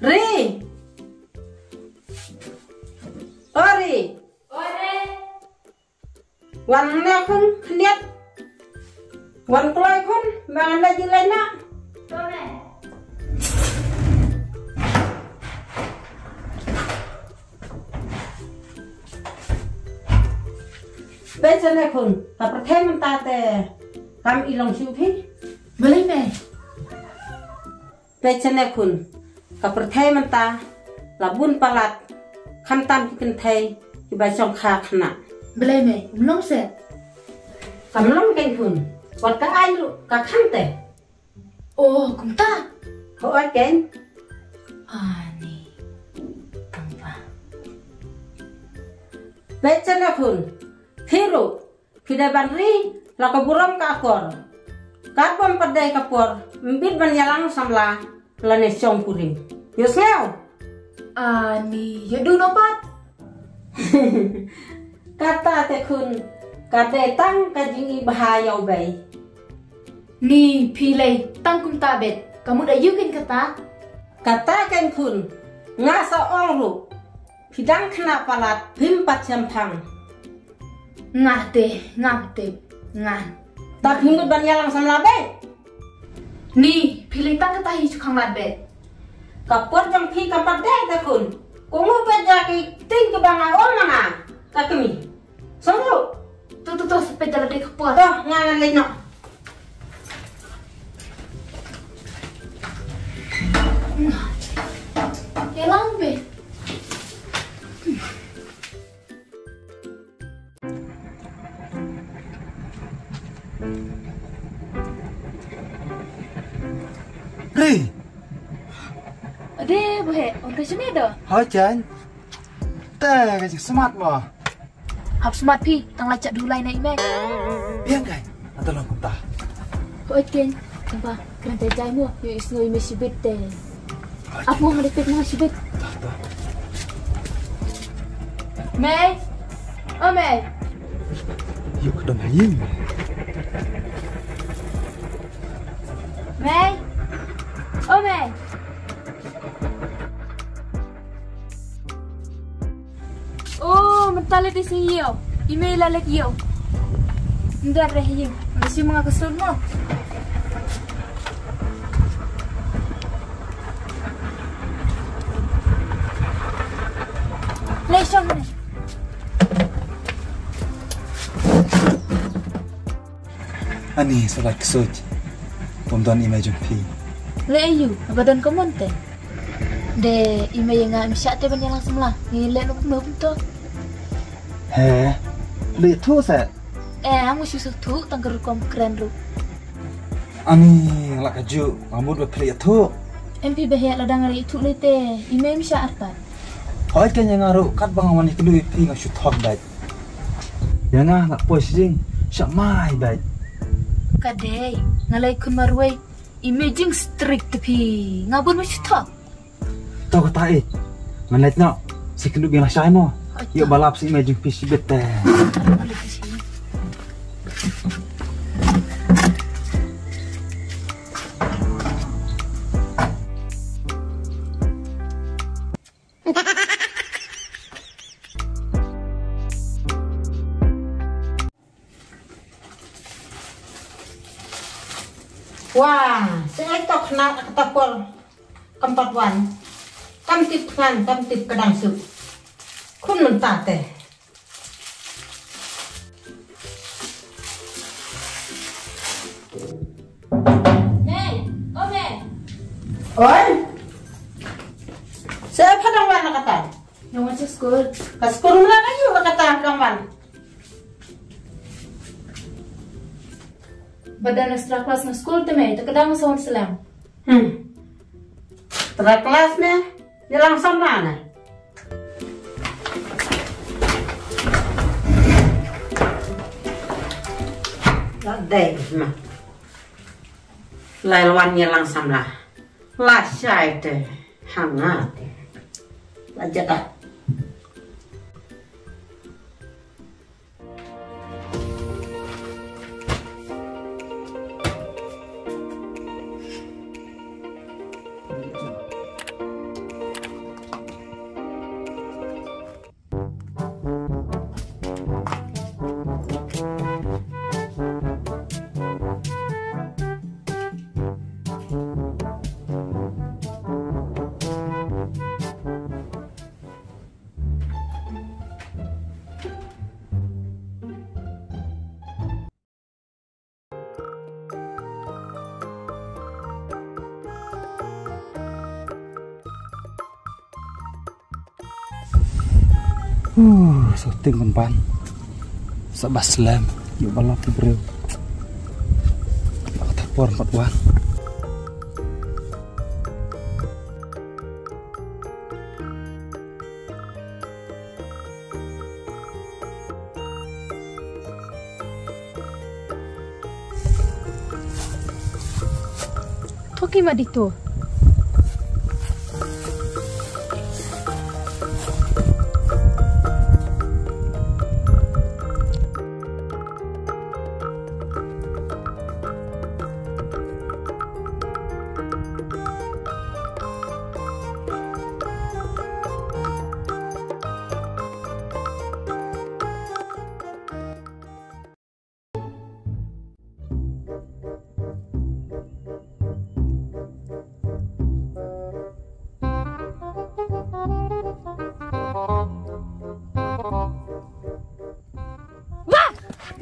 Ri, Ori, Ore, wan ne kun niat, wan kloi kun mangan lagi lena. Ore. Beca ne kun, ka perthe menta te kam ilong siu phi. Boleh me? Beca ne kun, ka perthe menta labun palat, kham tam kikin thai ki ba chong kha khna. Boleh me? Belum se. Kam long ken kun, wat ka ai lu ka kham te. Oh, kumta. Ho ai ken. Ni. Tampa. Beca ne kun, thiru, pida ban ri, la ka buram ka kor. Kapom padai kapor, mbit ban yalang samla, la ne chong kuring. Yus ngeo. Ni. Ya du nopat. Kata te kun, kate tang kajingi bahaya bay. Ni pilih tang kumta bet. Kamu dah yukin kata? Kata ken kun, ngasa ong ru, pidang kena palat, pimpat jampang. Ngah teh, ngah. Tapi mbit ban yalang samla bay. Ni pilih tang kata hi cukang lat bet. Kapor jang pi kapat dai te kun. Kungu beja ki ting ke banga ong mana. Takemi. Songru. Tu sepeda lebih kepot. Toh ngangan leno. Ya lambe. Ri, Ade, bohe, orang sini ada. hỏi chán. Tè cái chiếc smart mà. Hap smart pi, tang lacak dulai naik mek. Biang cái, anh ta làm công ta. Oi ken, tampa, keren tejai mu, yo isno ime sibit te. Apa mau ngadepit mau sibit? Ta. Mei, oh Mei, Yuk ke dalam hiu. Mei, oh Mei. Oh, mentale di sini yo. Email lagi yo. Ndak reh yo. Masih mga kesul mo. Lesson ni. Ani salat kesoj. Pemdan image pi. Le ayu, badan komonte. De email yang ngam syak te banyak langsung lah. Ni le nuk mo punto. He, lihat tu set. Amu susu tu tangger kom keren ru. Ani lak kaju, rambut berpeliat tu. MP bahaya ladang ngari itu le te. Email syak apa? Hỏi cái nhà ngaru cắt băng awan itu lui pi ngasut thok baik. Ya ngah nak posting, syak mai baik. Kadai, ngalai kun marwai. Imaging strict pi. Ngabun masih tak. Tahu kata ngeliat nak, si kenduk biang syai mo. Yuk balap si imaging pi si bete. Balik ke sini. Wah, saya tok kena ketapor keempat wan. Kamtip ngan, kamtip kedang sup. Kun mentah teh. Mei, oh Mei. Oi. Saya padang wan kata. Yang macam school. Kaskur mana kayu kata padang wan. Badan ekstra kelas na school te Mei. Terkadang sound selang. Tera kelasnya jalan sama. Tak ada mah. Lailwan nyelang samlah. La syai te hangat. La jatah. Syuting kempan sebas lem yuk balap bro tak tapor 4 wan Toki mak dito.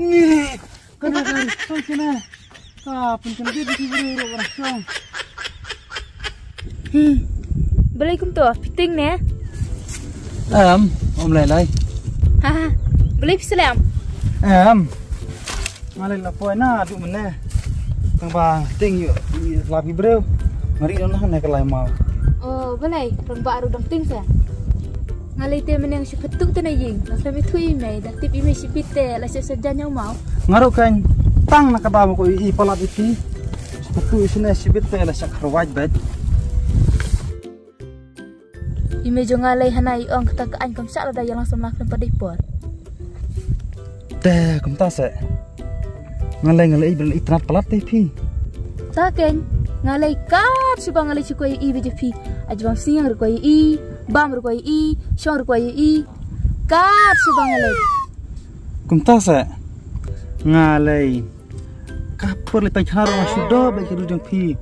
Nih, kena puncan dia di bro orang. Balik tu, fitting ne. Om lai. Haha, balik Islam. Malai lapoi na du mana. Tang bang ting yuk lapi bro. Mari dong nak kelai mau. Oh, balik rembak arudang ting saya. Ngalai te meneng si petuk tu na ying. Nasab itu email, dah tip email si pite, lah sejanya mau. Ngaruh kan tang nak kata ko I palat itu. Seperti isina sibit pe lah sak rawaj bed. Email jo ngalai hanai ong kata ka an kam sak lah dah yang langsung makan pada ipor. Teh kum ta se. Ngalai ben itrat palat te pi. Taken ngalai kat subang ngalai si koi I BJP. Ajbam siang ru koi I, bam ru koi I, syong ru koi I. Kat subang ngalai. Kum ta se. Ngalai kapur le tang haru sudah bagi rujung pi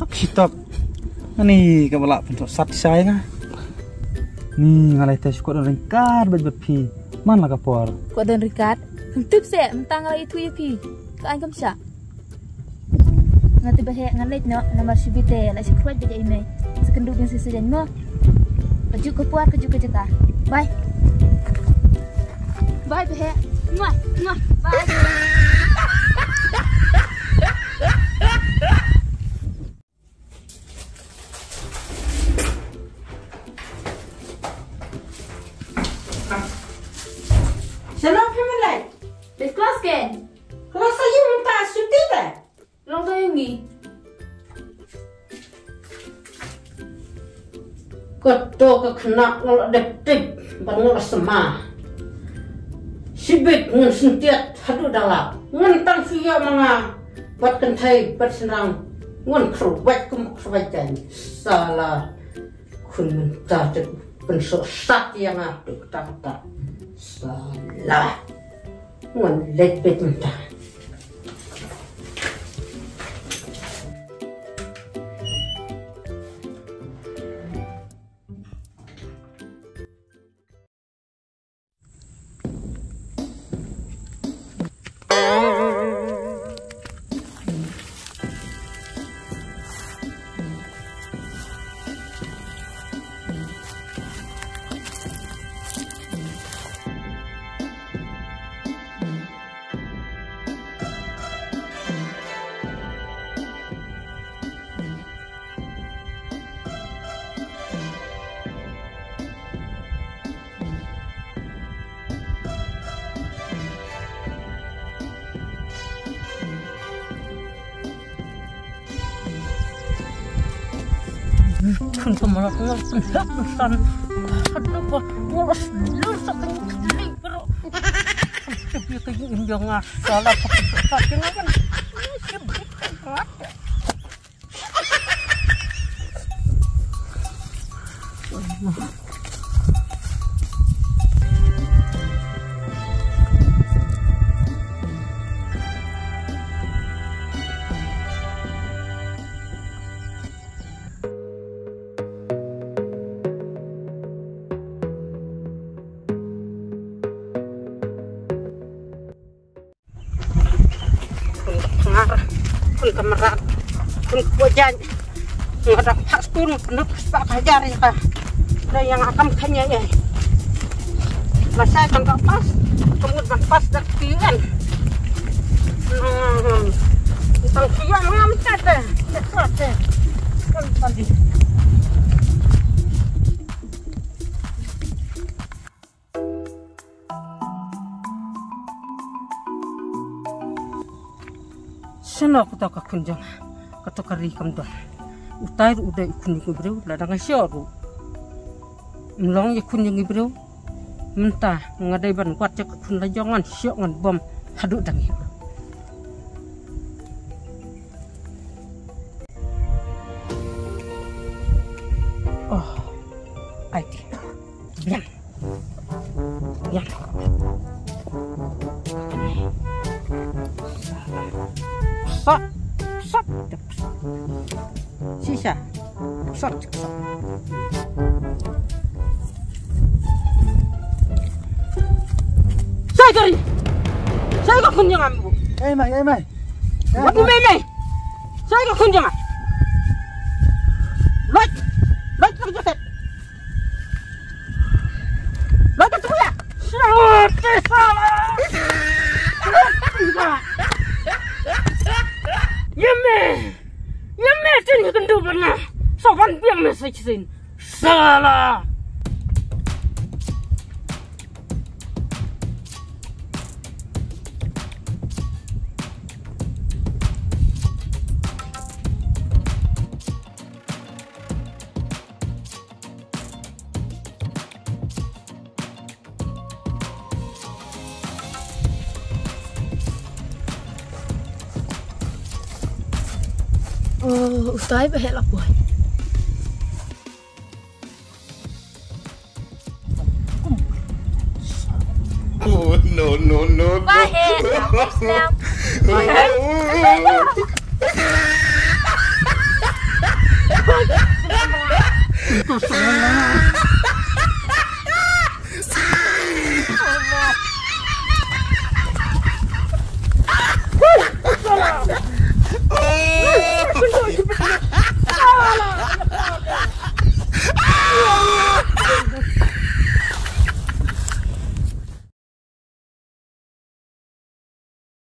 tak sitok ani ka balak bentuk sat saya nga ni ngalai teh suka dan ringkar bagi pi mana kapur Kau dan Ricard hentip se mentang ngalai itu ya pi ka an kam sya ngati bahe ngalai no nomor sibite la sikruat baja email sekenduk yang sesejan mo kaju kepuar kaju kejaka bye bahe muah bye. Siapa pemelai? Di kelas kan? Kelas saya minta cuti deh. Long tahu yang ni? Ketua kekena nolak detik bernolak semah. Sibit ngun sentiat hadu dalam. Ngun tang suya manga buat kentai buat senang. Ngun kerwet kemaksawajan. Salah kun minta cek bensuk sak yang ada kata-kata. Salah. Ngun lebih minta. Kun kemarak ngerti pesan. Aduh, ngulas dulu sampai libro. Tapi kayak injang salah pakai kan. Kun kemerat, kun kewajan, nggak pas kun kena pak hajar ya kah? Ada yang akan kanya ya. Masa kan tak pas, kemudian pas dak kian. Tentang kian ngamcat deh, cepat deh. Kan tadi. Sana aku tak kunjung, kata kari kamdan. Utai udah ikun ibreu, ladang asyoru. Melong ikun yang ibreu, mentah ngadai ban kuat cek kun lajongan syok ngan bom haduk dan hiu. Oh, aiti, biang, biang. Sat, sisa, sat. Saya kari, saya ke kunjungan bu. Mai. Buat mai. Saya ke kunjungan. Light jaket. Light tu ya. Salah. Yeme, tin kendu bana. Sopan biang message sin. Salah. Utai behel lah boy. Oh no. Bahel, Islam. Itu salah.